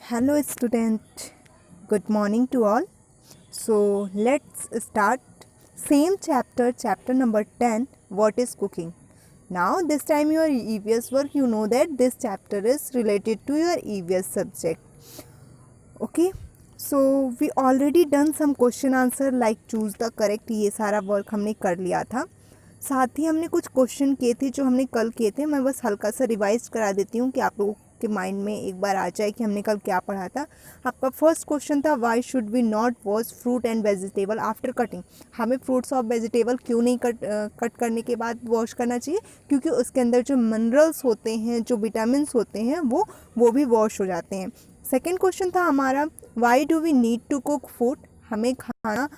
Hello student, good morning to all. So let's start same chapter number 10, what is cooking. Now this time your EVS work, you know that this chapter is related to your EVS subject. Okay, so we already done some question answer like choose the correct, ये सारा work हमने कर लिया था. साथ ही हमने कुछ question किए थे जो हमने कल किए थे. मैं बस हल्का सा रिवाइज करा देती हूँ कि आप लोगों के माइंड में एक बार आ जाए कि हमने कल क्या पढ़ा था. आपका फर्स्ट क्वेश्चन था why should we not wash fruit and vegetable after cutting. हमें फ्रूट्स और वेजिटेबल क्यों नहीं कट करने के बाद वॉश करना चाहिए, क्योंकि उसके अंदर जो मिनरल्स होते हैं, जो विटामिन्स होते हैं, वो भी वॉश हो जाते हैं. सेकेंड क्वेश्चन था हमारा why do we need to cook food. हमें खाना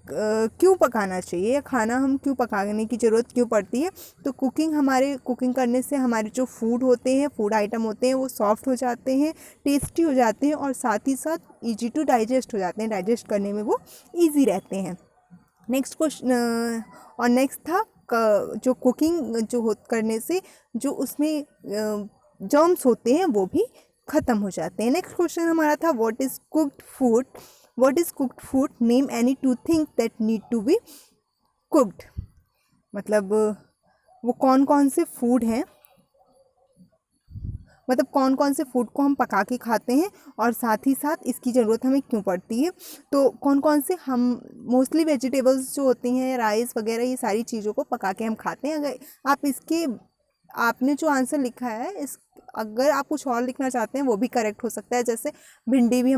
क्यों पकाना चाहिए या खाना हम क्यों पकाने की ज़रूरत क्यों पड़ती है. तो कुकिंग करने से हमारे जो फूड होते हैं, फूड आइटम होते हैं, वो सॉफ्ट हो जाते हैं, टेस्टी हो जाते हैं और साथ ही साथ ईजी टू डाइजेस्ट हो जाते हैं. डाइजेस्ट करने में वो ईजी रहते हैं. नेक्स्ट क्वेश्चन और नेक्स्ट था जो कुकिंग करने से जो उसमें जर्म्स होते हैं वो भी ख़त्म हो जाते हैं. नेक्स्ट क्वेश्चन हमारा था what is cooked food. What is cooked food, name any two things that need to be cooked. मतलब वो कौन कौन से फूड हैं, मतलब कौन कौन से फूड को हम पका के खाते हैं और साथ ही साथ इसकी ज़रूरत हमें क्यों पड़ती है. तो कौन कौन से हम मोस्टली वेजिटेबल्स जो होती हैं, राइस वगैरह, ये सारी चीज़ों को पका के हम खाते हैं. अगर आपने जो आंसर लिखा है अगर आप कुछ और लिखना चाहते हैं वो भी करेक्ट हो सकता है. जैसे भिंडी भी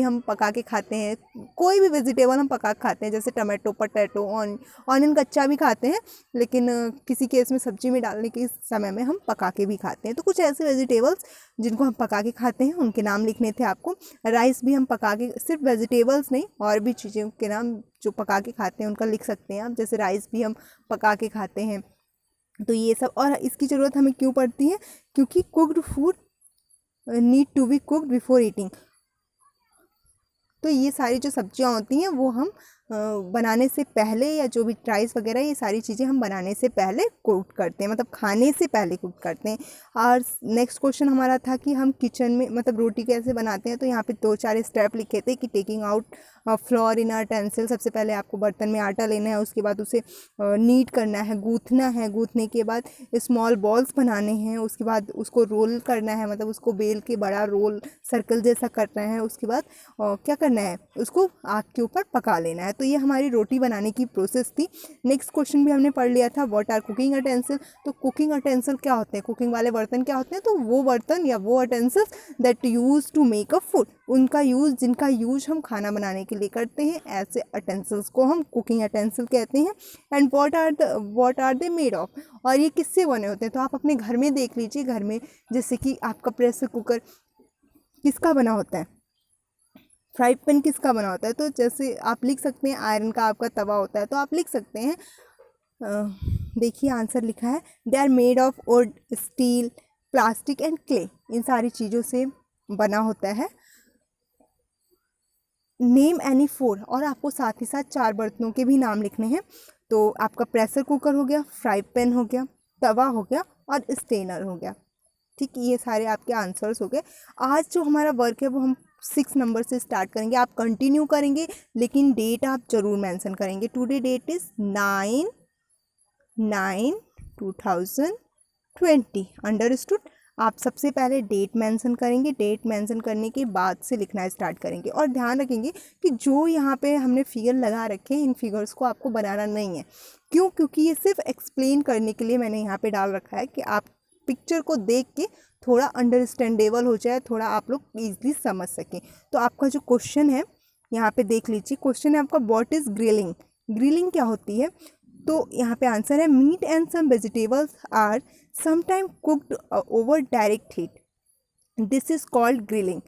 हम पका के खाते हैं. कोई भी वेजिटेबल हम पका के खाते हैं, जैसे टमाटो, पोटैटो, ऑनियन कच्चा भी खाते हैं, लेकिन किसी केस में सब्जी में डालने के समय में हम पका के भी खाते हैं. तो कुछ ऐसे वेजिटेबल्स जिनको हम पका के खाते हैं उनके नाम लिखने थे आपको. राइस भी हम पका के, सिर्फ वेजिटेबल्स नहीं और भी चीज़ों के नाम जो पका के खाते हैं उनका लिख सकते हैं आप. जैसे राइस भी हम पका के खाते हैं. तो ये सब, और इसकी ज़रूरत हमें क्यों पड़ती है, क्योंकि cooked food need to be cooked before eating. तो ये सारी जो सब्जियां होती हैं वो हम बनाने से पहले, या जो भी राइस वगैरह, ये सारी चीज़ें हम बनाने से पहले कुक करते हैं, मतलब खाने से पहले कुक करते हैं. और नेक्स्ट क्वेश्चन हमारा था कि हम किचन में मतलब रोटी कैसे बनाते हैं. तो यहाँ पे 2-4 स्टेप लिखे थे कि टेकिंग आउट फ्लोर इन टेंसिल. सबसे पहले आपको बर्तन में आटा लेना है, उसके बाद उसे नीट करना है, गूँथना है. गूँथने के बाद स्मॉल बॉल्स बनाने हैं, उसके बाद उसको रोल करना है, मतलब उसको बेल के बड़ा रोल सर्कल जैसा करना है. उसके बाद क्या करना है, उसको आग के ऊपर पका लेना है. तो ये हमारी रोटी बनाने की प्रोसेस थी. नेक्स्ट क्वेश्चन भी हमने पढ़ लिया था व्हाट आर कुकिंग अटेंसिल. तो कुकिंग अटेंसिल क्या होते हैं, कुकिंग वाले बर्तन क्या होते हैं. तो वो बर्तन या वो utensils that use to make a food, जिनका यूज हम खाना बनाने के लिए करते हैं, ऐसे अटेंसिल्स को हम कुकिंग अटेंसिल कहते हैं. And what are they made of, और ये किससे बने होते हैं. तो आप अपने घर में देख लीजिए, घर में जैसे कि आपका प्रेशर कुकर किसका बना होता है, फ्राई पैन किसका बना होता है. तो जैसे आप लिख सकते हैं आयरन का आपका तवा होता है, तो आप लिख सकते हैं, देखिए आंसर लिखा है they are made of wood, steel, plastic and clay. इन सारी चीज़ों से बना होता है. नेम एनी 4, और आपको साथ ही साथ 4 बर्तनों के भी नाम लिखने हैं. तो आपका प्रेशर कुकर हो गया, फ्राई पैन हो गया, तवा हो गया और स्टेनर हो गया. ठीक, ये सारे आपके आंसर्स हो गए. आज जो हमारा वर्क है वो हम 6 नंबर से स्टार्ट करेंगे. आप कंटिन्यू करेंगे, लेकिन डेट आप ज़रूर मेंशन करेंगे. Today that is 9/9/2020. अंडरस्टूड. आप सबसे पहले डेट मेंशन करेंगे. डेट मेंशन करने के बाद से लिखना स्टार्ट करेंगे. और ध्यान रखेंगे कि जो यहाँ पे हमने फिगर लगा रखे हैं, इन फिगर्स को आपको बनाना नहीं है. क्यों, क्योंकि ये सिर्फ एक्सप्लेन करने के लिए मैंने यहाँ पे डाल रखा है कि आप पिक्चर को देख के थोड़ा अंडरस्टैंडेबल हो जाए, थोड़ा आप लोग ईजिली समझ सकें. तो आपका जो क्वेश्चन है यहाँ पे देख लीजिए. क्वेश्चन है आपका व्हाट इज़ ग्रिलिंग. ग्रिलिंग क्या होती है. तो यहाँ पे आंसर है meat and some vegetables are sometime cooked over direct heat, this is called grilling.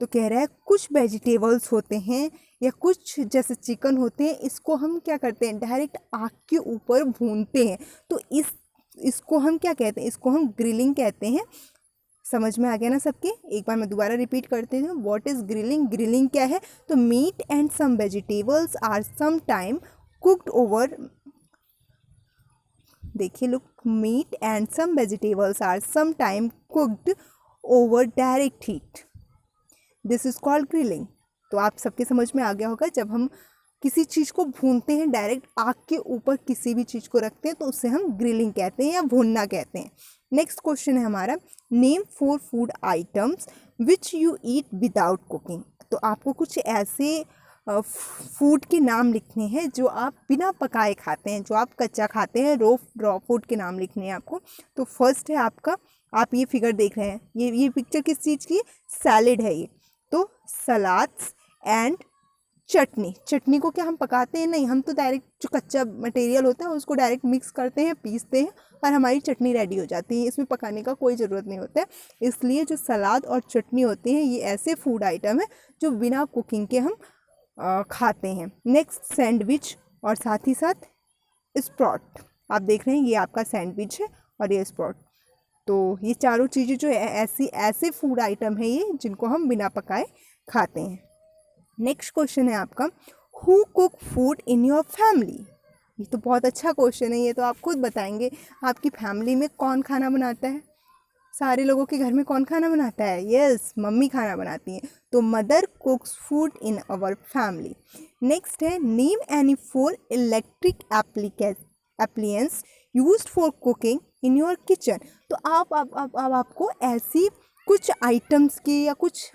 तो कह रहा है कुछ वेजिटेबल्स होते हैं या कुछ जैसे चिकन होते हैं, इसको हम क्या करते हैं, डायरेक्ट आग के ऊपर भूनते हैं. तो इसको हम क्या कहते हैं, इसको हम ग्रिलिंग कहते हैं. समझ में आ गया ना सबके. एक बार मैं दोबारा रिपीट करती हूँ. What is grilling. ग्रिलिंग क्या है. तो meat and some vegetables are some time cooked over, देखिए look, meat and some vegetables are some time cooked over direct heat. This is called grilling. तो आप सबके समझ में आ गया होगा, जब हम किसी चीज़ को भूनते हैं, डायरेक्ट आग के ऊपर किसी भी चीज़ को रखते हैं, तो उसे हम ग्रिलिंग कहते हैं या भूनना कहते हैं. नेक्स्ट क्वेश्चन है हमारा, name 4 food items which you eat without cooking. तो आपको कुछ ऐसे फूड के नाम लिखने हैं जो आप बिना पकाए खाते हैं, जो आप कच्चा खाते हैं, रॉ फूड के नाम लिखने हैं आपको. तो फर्स्ट है आपका, आप ये फिगर देख रहे हैं, ये पिक्चर किस चीज़ की, सैलेड है ये. तो सलाड्स एंड चटनी को क्या हम पकाते हैं? नहीं, हम तो डायरेक्ट जो कच्चा मटेरियल होता है उसको डायरेक्ट मिक्स करते हैं, पीसते हैं और हमारी चटनी रेडी हो जाती है. इसमें पकाने का कोई ज़रूरत नहीं होता है. इसलिए जो सलाद और चटनी होती हैं ये ऐसे फूड आइटम है जो बिना कुकिंग के हम खाते हैं. नेक्स्ट सैंडविच और साथ ही साथ स्प्राउट. आप देख रहे हैं ये आपका सैंडविच है और ये स्प्राउट. तो ये चारों चीज़ें जो है ऐसे फूड आइटम है ये जिनको हम बिना पकाए खाते हैं. नेक्स्ट क्वेश्चन है आपका, who cook food in your family. ये तो बहुत अच्छा क्वेश्चन है, ये तो आप खुद बताएंगे. आपकी फैमिली में कौन खाना बनाता है? सारे लोगों के घर में कौन खाना बनाता है? यस, मम्मी खाना बनाती हैं. तो mother cooks food in our family. Next है, name any 4 electric appliances used for cooking in your kitchen. तो आप आपको ऐसी कुछ आइटम्स की या कुछ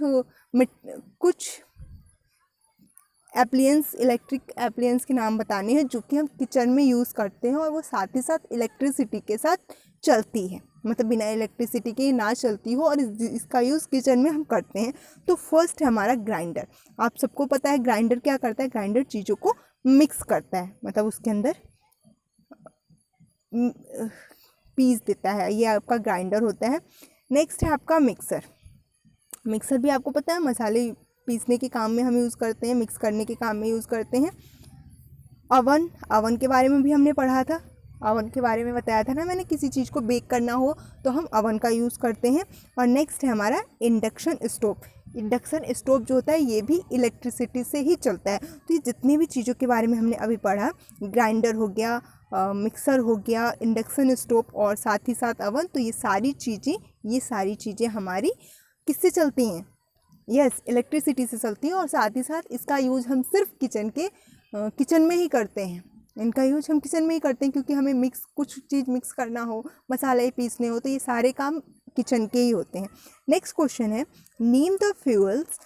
इलेक्ट्रिक एप्लियंस के नाम बताने हैं जो कि हम किचन में यूज़ करते हैं और वो साथ ही साथ इलेक्ट्रिसिटी के साथ चलती है, मतलब बिना इलेक्ट्रिसिटी के ना चलती हो और इसका यूज़ किचन में हम करते हैं. तो फर्स्ट है हमारा ग्राइंडर. आप सबको पता है ग्राइंडर क्या करता है? ग्राइंडर चीज़ों को मिक्स करता है, मतलब उसके अंदर पीस देता है, ये आपका ग्राइंडर होता है. नेक्स्ट है आपका मिक्सर. मिक्सर भी आपको पता है मसाले पीसने के काम में हम यूज़ करते हैं, मिक्स करने के काम में यूज़ करते हैं. अवन के बारे में भी हमने पढ़ा था, अवन के बारे में बताया था ना मैंने, किसी चीज़ को बेक करना हो तो हम अवन का यूज़ करते हैं. और नेक्स्ट है हमारा इंडक्शन स्टोव. इंडक्शन स्टोव जो होता है ये भी इलेक्ट्रिसिटी से ही चलता है. तो ये जितनी भी चीज़ों के बारे में हमने अभी पढ़ा, ग्राइंडर हो गया, मिक्सर हो गया, इंडक्शन स्टोव और साथ ही साथ अवन, तो ये सारी चीज़ें हमारी किससे चलती हैं? यस, इलेक्ट्रिसिटी से चलती है. और साथ ही साथ इसका यूज़ हम सिर्फ किचन में ही करते हैं. इनका यूज हम किचन में ही करते हैं क्योंकि हमें कुछ चीज़ मिक्स करना हो, मसाले पीसने हो, तो ये सारे काम किचन के ही होते हैं. नेक्स्ट क्वेश्चन है, name the fuels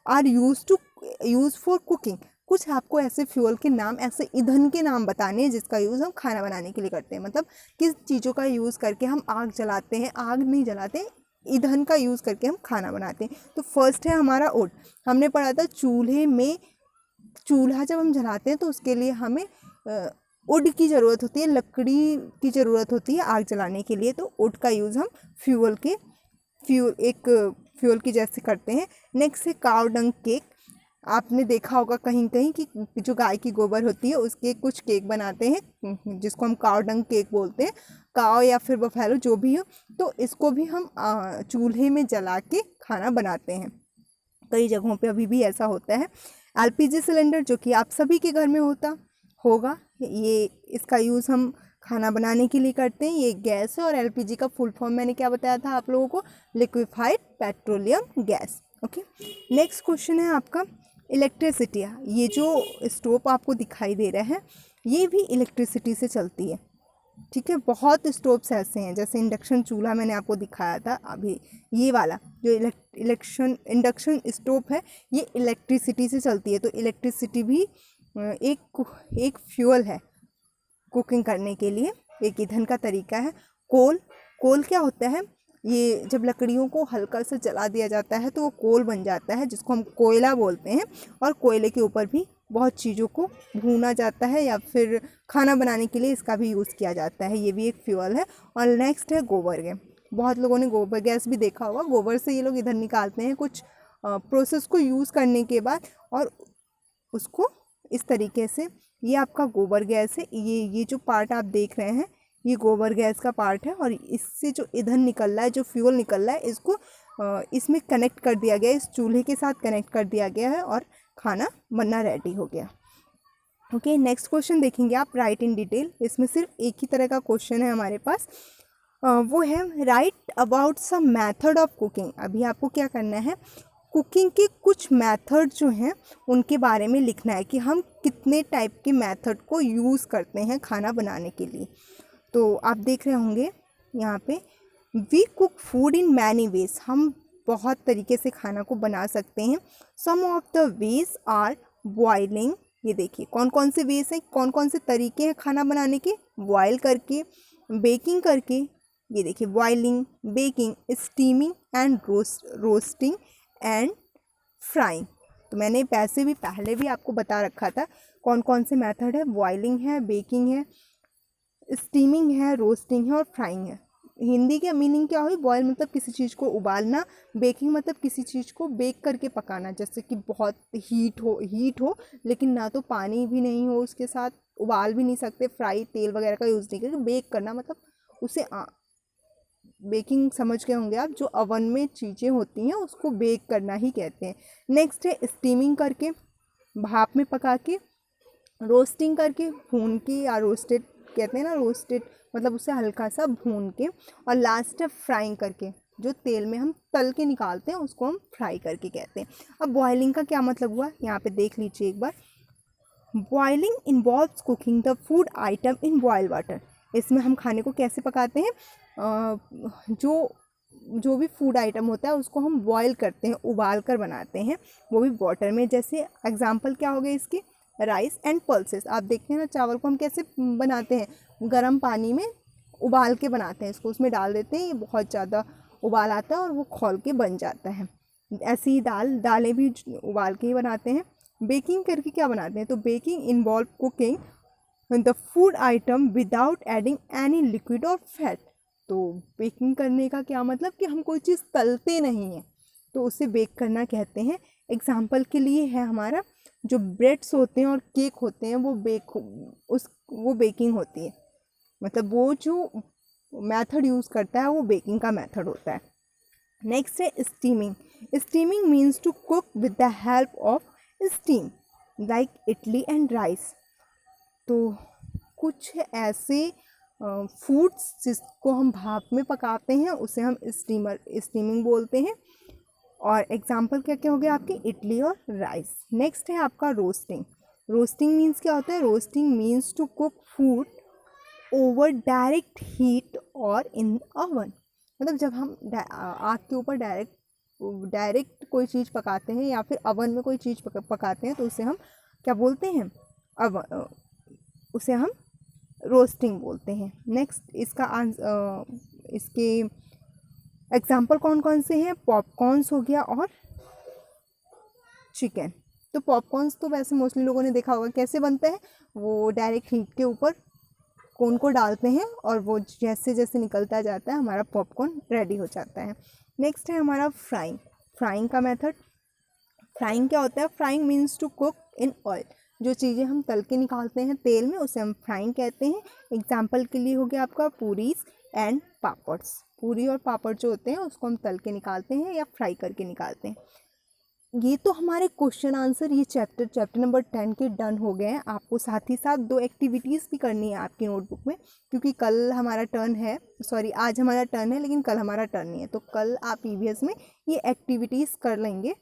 are use for cooking. कुछ आपको ऐसे फ्यूल के नाम, ऐसे ईंधन के नाम बताने हैं जिसका यूज़ हम खाना बनाने के लिए करते हैं. मतलब किस चीज़ों का यूज़ करके हम आग जलाते हैं, आग नहीं जलाते, ईंधन का यूज़ करके हम खाना बनाते हैं. तो फर्स्ट है हमारा वुड. हमने पढ़ा था चूल्हा जब हम जलाते हैं तो उसके लिए हमें वुड की ज़रूरत होती है, लकड़ी की ज़रूरत होती है आग जलाने के लिए. तो वुड का यूज़ हम फ्यूल की जैसे करते हैं. नेक्स्ट है काव डंग केक. आपने देखा होगा कहीं कहीं कि जो गाय की गोबर होती है उसके कुछ केक बनाते हैं जिसको हम काव डंग केक बोलते हैं. काव या फिर बफेलो जो भी हो, तो इसको भी हम चूल्हे में जला के खाना बनाते हैं. कई जगहों पे अभी भी ऐसा होता है. एलपीजी सिलेंडर जो कि आप सभी के घर में होगा, ये इसका यूज़ हम खाना बनाने के लिए करते हैं. ये गैस है और एलपीजी का फुल फॉर्म मैंने क्या बताया था आप लोगों को? Liquefied petroleum gas. Okay. Next question है आपका इलेक्ट्रिसिटी. ये जो स्टोव आपको दिखाई दे रहा है ये भी इलेक्ट्रिसिटी से चलती है. ठीक है, बहुत स्टोव्स ऐसे हैं, जैसे इंडक्शन चूल्हा मैंने आपको दिखाया था अभी, ये वाला जो इंडक्शन स्टोव है ये इलेक्ट्रिसिटी से चलती है. तो इलेक्ट्रिसिटी भी एक फ्यूल है कुकिंग करने के लिए, एक ईंधन का तरीका है. कोल क्या होता है? ये जब लकड़ियों को हल्का सा जला दिया जाता है तो वो कोल बन जाता है जिसको हम कोयला बोलते हैं. और कोयले के ऊपर भी बहुत चीज़ों को भूना जाता है या फिर खाना बनाने के लिए इसका भी यूज़ किया जाता है. ये भी एक फ्यूल है. और नेक्स्ट है गोबर गैस. बहुत लोगों ने गोबर गैस भी देखा होगा. गोबर से ये लोग ईंधन निकालते हैं कुछ प्रोसेस को यूज़ करने के बाद और उसको इस तरीके से. ये आपका गोबर गैस है. ये जो पार्ट आप देख रहे हैं ये गोबर गैस का पार्ट है और इससे जो ईंधन निकल रहा है, जो फ्यूल निकल रहा है, इसको इसमें कनेक्ट कर दिया गया है, इस चूल्हे के साथ कनेक्ट कर दिया गया है और खाना बनना रेडी हो गया. ओके. नेक्स्ट क्वेश्चन देखेंगे आप, राइट इन डिटेल. इसमें सिर्फ एक ही तरह का क्वेश्चन है हमारे पास. वो है write about some method of cooking. अभी आपको क्या करना है, कुकिंग के कुछ मेथड जो हैं उनके बारे में लिखना है कि हम कितने टाइप के मेथड को यूज़ करते हैं खाना बनाने के लिए। तो आप देख रहे होंगे यहाँ पे, we cook food in many ways, हम बहुत तरीके से खाना को बना सकते हैं। Some of the ways are boiling, ये देखिए कौन कौन से वेज हैं, कौन कौन से तरीके हैं खाना बनाने के, बॉयल करके, बेकिंग करके, ये देखिए boiling, baking, steaming and roasting and frying. तो मैंने वैसे भी पहले भी आपको बता रखा था कौन कौन से मेथड है, बॉइलिंग है, बेकिंग है, स्टीमिंग है, रोस्टिंग है और फ्राइंग है। हिंदी का मीनिंग क्या हुई, बॉयल मतलब किसी चीज़ को उबालना, बेकिंग मतलब किसी चीज़ को बेक करके पकाना, जैसे कि बहुत हीट हो लेकिन ना तो पानी भी नहीं हो उसके साथ, उबाल भी नहीं सकते, फ्राई तेल वगैरह का यूज़ नहीं करके, बेक करना मतलब उसे बेकिंग समझ गए होंगे आप, जो अवन में चीज़ें होती हैं उसको बेक करना ही कहते हैं। नेक्स्ट है स्टीमिंग करके, भाप में पका के, रोस्टिंग करके, भून के, या रोस्टेड कहते हैं ना, रोस्टेड मतलब उसे हल्का सा भून के, और लास्ट है फ्राइंग करके, जो तेल में हम तल के निकालते हैं उसको हम फ्राई करके कहते हैं। अब बॉइलिंग का क्या मतलब हुआ, यहाँ पे देख लीजिए एक बार। Boiling involves cooking the food item in boil water, इसमें हम खाने को कैसे पकाते हैं, जो जो भी फूड आइटम होता है उसको हम बॉयल करते हैं, उबाल कर बनाते हैं, वो भी वाटर में। जैसे एग्जांपल क्या हो गए इसके, राइस एंड पल्सेस। आप देखते हैं ना चावल को हम कैसे बनाते हैं, गर्म पानी में उबाल के बनाते हैं, इसको उसमें डाल देते हैं, ये बहुत ज़्यादा उबाल आता है और वो खौल के बन जाता है। ऐसी ही दालें भी उबाल के ही बनाते हैं। बेकिंग करके क्या बनाते हैं, तो baking involve cooking the food item without adding any liquid और फैट। तो बेकिंग करने का क्या मतलब कि हम कोई चीज़ तलते नहीं हैं, तो उसे बेक करना कहते हैं। एग्जाम्पल के लिए है हमारा जो ब्रेड्स होते हैं और केक होते हैं, वो बेकिंग होती है, मतलब वो जो मेथड यूज़ करता है वो बेकिंग का मेथड होता है। नेक्स्ट है steaming. Steaming means to cook with the help of steam, like idli and rice. तो कुछ ऐसे फूड्स जिसको हम भाप में पकाते हैं उसे हम स्टीमिंग बोलते हैं। और एग्जाम्पल क्या क्या हो गया आपके, इडली और राइस। नेक्स्ट है आपका रोस्टिंग। रोस्टिंग मीन्स क्या होता है, roasting means to cook food over direct heat और इन अवन, मतलब जब हम आग के ऊपर डायरेक्ट कोई चीज़ पकाते हैं या फिर अवन में कोई चीज़ पकाते हैं तो उसे हम क्या बोलते हैं, उसे हम रोस्टिंग बोलते हैं। नेक्स्ट इसके एग्जाम्पल कौन कौन से हैं, पॉपकॉर्न्स हो गया और चिकन। तो पॉपकॉर्न्स तो वैसे मोस्टली लोगों ने देखा होगा कैसे बनते हैं, वो डायरेक्ट हीट के ऊपर कोन को डालते हैं और वो जैसे जैसे निकलता जाता है हमारा पॉपकॉर्न रेडी हो जाता है। नेक्स्ट है हमारा फ्राइंग। फ्राइंग का मेथड, फ्राइंग क्या होता है, frying means to cook in oil, जो चीज़ें हम तल के निकालते हैं तेल में उसे हम फ्राइंग कहते हैं। एग्जाम्पल के लिए हो गया आपका पूरीज एंड पापड्स। पूरी और पापड़ जो होते हैं उसको हम तल के निकालते हैं या फ्राई करके निकालते हैं। ये तो हमारे क्वेश्चन आंसर ये चैप्टर नंबर 10 के डन हो गए हैं। आपको साथ ही साथ 2 एक्टिविटीज़ भी करनी है आपकी नोटबुक में, क्योंकि कल हमारा टर्न है, सॉरी आज हमारा टर्न है लेकिन कल हमारा टर्न नहीं है, तो कल आप ईवीएस में ये एक्टिविटीज़ कर लेंगे।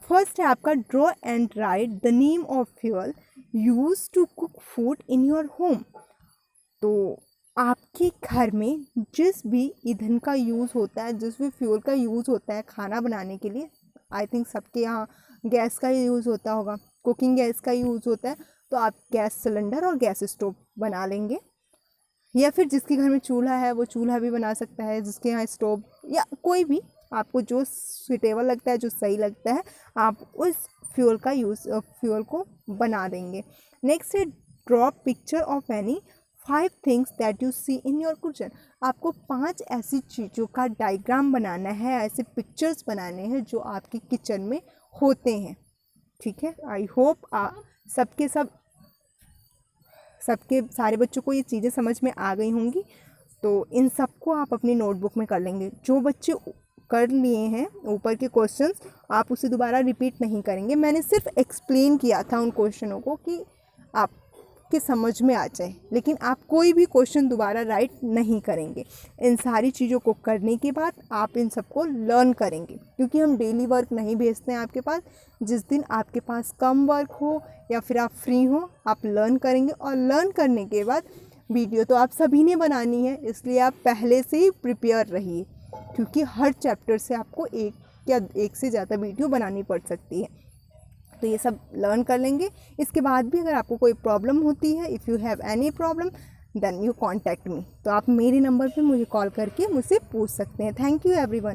फर्स्ट है आपका draw and write the name of fuel use to cook food in your home. तो आपके घर में जिस भी ईंधन का यूज़ होता है, जिस भी फ्यूल का यूज़ होता है खाना बनाने के लिए, आई थिंक सबके यहाँ गैस का ही यूज़ होता होगा, कुकिंग गैस का यूज़ होता है, तो आप गैस सिलेंडर और गैस स्टोव बना लेंगे, या फिर जिसके घर में चूल्हा है वो चूल्हा भी बना सकता है, जिसके यहाँ स्टोव या कोई भी आपको जो सुटेबल लगता है, जो सही लगता है, आप उस फ्यूल को बना देंगे। नेक्स्ट है draw picture of any 5 things that you see in your kitchen. आपको 5 ऐसी चीज़ों का डायग्राम बनाना है, ऐसे पिक्चर्स बनाने हैं जो आपके किचन में होते हैं। ठीक है, आई होप सबके सारे बच्चों को ये चीज़ें समझ में आ गई होंगी। तो इन सबको आप अपनी नोटबुक में कर लेंगे। जो बच्चे कर लिए हैं ऊपर के क्वेश्चंस, आप उसे दोबारा रिपीट नहीं करेंगे, मैंने सिर्फ एक्सप्लेन किया था उन क्वेश्चनों को कि आप कि समझ में आ जाए, लेकिन आप कोई भी क्वेश्चन दोबारा राइट नहीं करेंगे। इन सारी चीज़ों को करने के बाद आप इन सबको लर्न करेंगे, क्योंकि हम डेली वर्क नहीं भेजते हैं आपके पास। जिस दिन आपके पास कम वर्क हो या फिर आप फ्री हो, आप लर्न करेंगे। और लर्न करने के बाद वीडियो तो आप सभी ने बनानी है, इसलिए आप पहले से ही प्रिपेयर रहिए, क्योंकि हर चैप्टर से आपको एक या एक से ज़्यादा वीडियो बनानी पड़ सकती है। तो ये सब लर्न कर लेंगे। इसके बाद भी अगर आपको कोई प्रॉब्लम होती है, if you have any problem then you contact me, तो आप मेरे नंबर पे मुझे कॉल करके मुझसे पूछ सकते हैं। Thank you everyone.